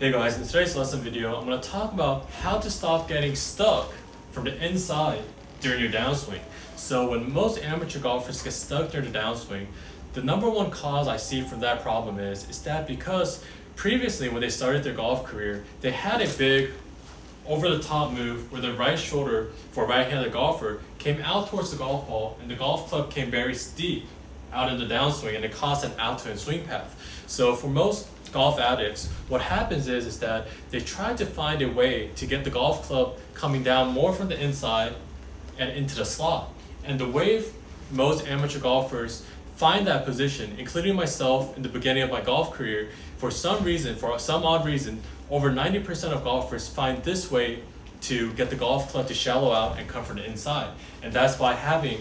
Hey guys, in today's lesson video, I'm going to talk about how to stop getting stuck from the inside during your downswing. So when most amateur golfers get stuck during the downswing, the number one cause I see for that problem is that because previously when they started their golf career, they had a big over-the-top move where the right shoulder for a right-handed golfer came out towards the golf ball and the golf club came very steep out in the downswing and it caused an out-to-in swing path. So for most golf addicts, what happens is that they try to find a way to get the golf club coming down more from the inside and into the slot. And the way most amateur golfers find that position, including myself in the beginning of my golf career, for some odd reason, over 90% of golfers find this way to get the golf club to shallow out and come from the inside. And that's by having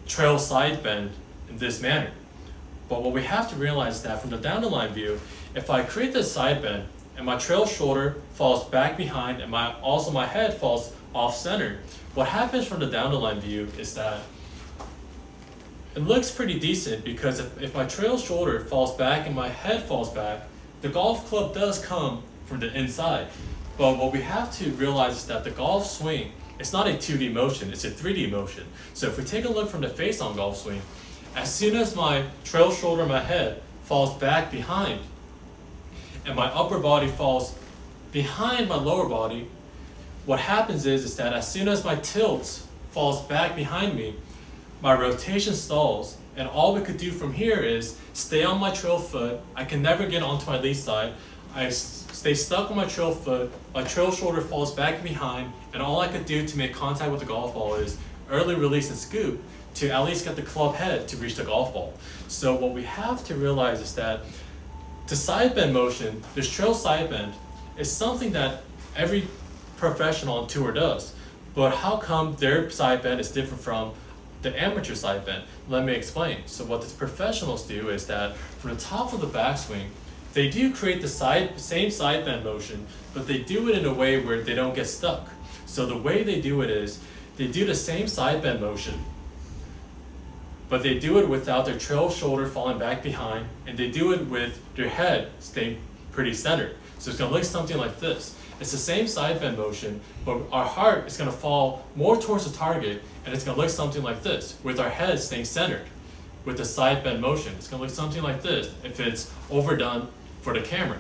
trail side bend in this manner. But what we have to realize is that from the down the line view, if I create this side bend and my trail shoulder falls back behind and my head falls off center, what happens from the down the line view is that it looks pretty decent because if my trail shoulder falls back and my head falls back, the golf club does come from the inside. But what we have to realize is that the golf swing, it's not a 2D motion, it's a 3D motion. So if we take a look from the face-on golf swing, as soon as my trail shoulder and my head falls back behind and my upper body falls behind my lower body, what happens is that as soon as my tilt falls back behind me, my rotation stalls, and all we could do from here is stay on my trail foot. I can never get onto my lead side. I stay stuck on my trail foot, my trail shoulder falls back behind, and all I could do to make contact with the golf ball is early release and scoop to at least get the club head to reach the golf ball. So what we have to realize is that the side bend motion, this trail side bend, is something that every professional on tour does. But how come their side bend is different from the amateur side bend? Let me explain. So what the professionals do is that from the top of the backswing, they do create the same side bend motion, but they do it in a way where they don't get stuck. So the way they do it is, they do the same side bend motion, but they do it without their trail shoulder falling back behind, and they do it with their head staying pretty centered. So it's gonna look something like this. It's the same side bend motion, but our heart is gonna fall more towards the target, and it's gonna look something like this, with our head staying centered. With the side bend motion, it's gonna look something like this if it's overdone for the camera.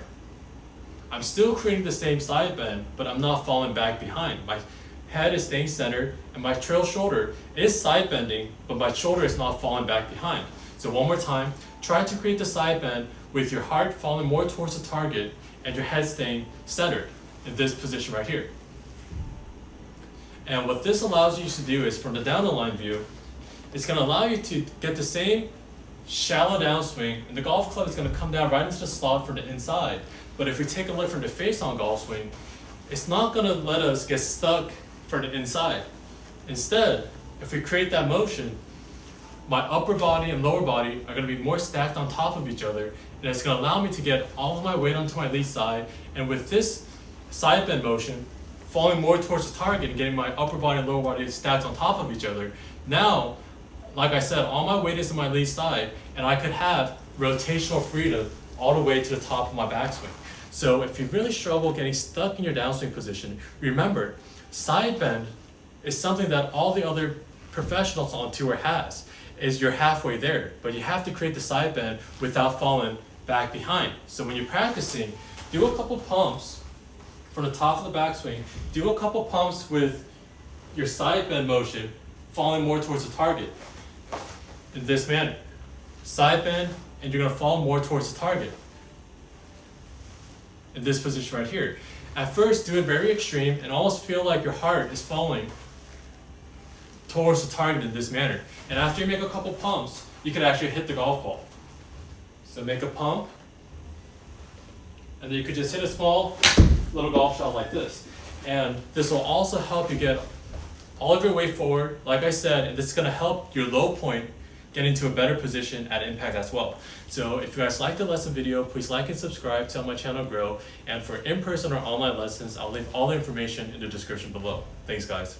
I'm still creating the same side bend, but I'm not falling back behind. My head is staying centered, and my trail shoulder is side bending, but my shoulder is not falling back behind. So one more time, try to create the side bend with your heart falling more towards the target and your head staying centered in this position right here. And what this allows you to do is, from the down the line view, it's going to allow you to get the same shallow downswing, and the golf club is going to come down right into the slot from the inside. But if we take a look from the face-on golf swing, it's not going to let us get stuck from the inside. Instead, if we create that motion, my upper body and lower body are going to be more stacked on top of each other, and it's going to allow me to get all of my weight onto my lead side, and with this side bend motion, falling more towards the target and getting my upper body and lower body stacked on top of each other, now, like I said, all my weight is in my lead side, and I could have rotational freedom all the way to the top of my backswing. So if you really struggle getting stuck in your downswing position, remember, side bend is something that all the other professionals on tour has, is you're halfway there, but you have to create the side bend without falling back behind. So when you're practicing, do a couple pumps from the top of the backswing, do a couple pumps with your side bend motion falling more towards the target in this manner. Side bend, and you're gonna fall more towards the target in this position right here. At first, do it very extreme and almost feel like your heart is falling towards the target in this manner. And after you make a couple pumps, you can actually hit the golf ball. So make a pump, and then you could just hit a small little golf shot like this. And this will also help you get all of your weight forward, like I said, and this is gonna help your low point get into a better position at impact as well. So if you guys like the lesson video, please like and subscribe to help my channel grow. And for in-person or online lessons, I'll leave all the information in the description below. Thanks guys.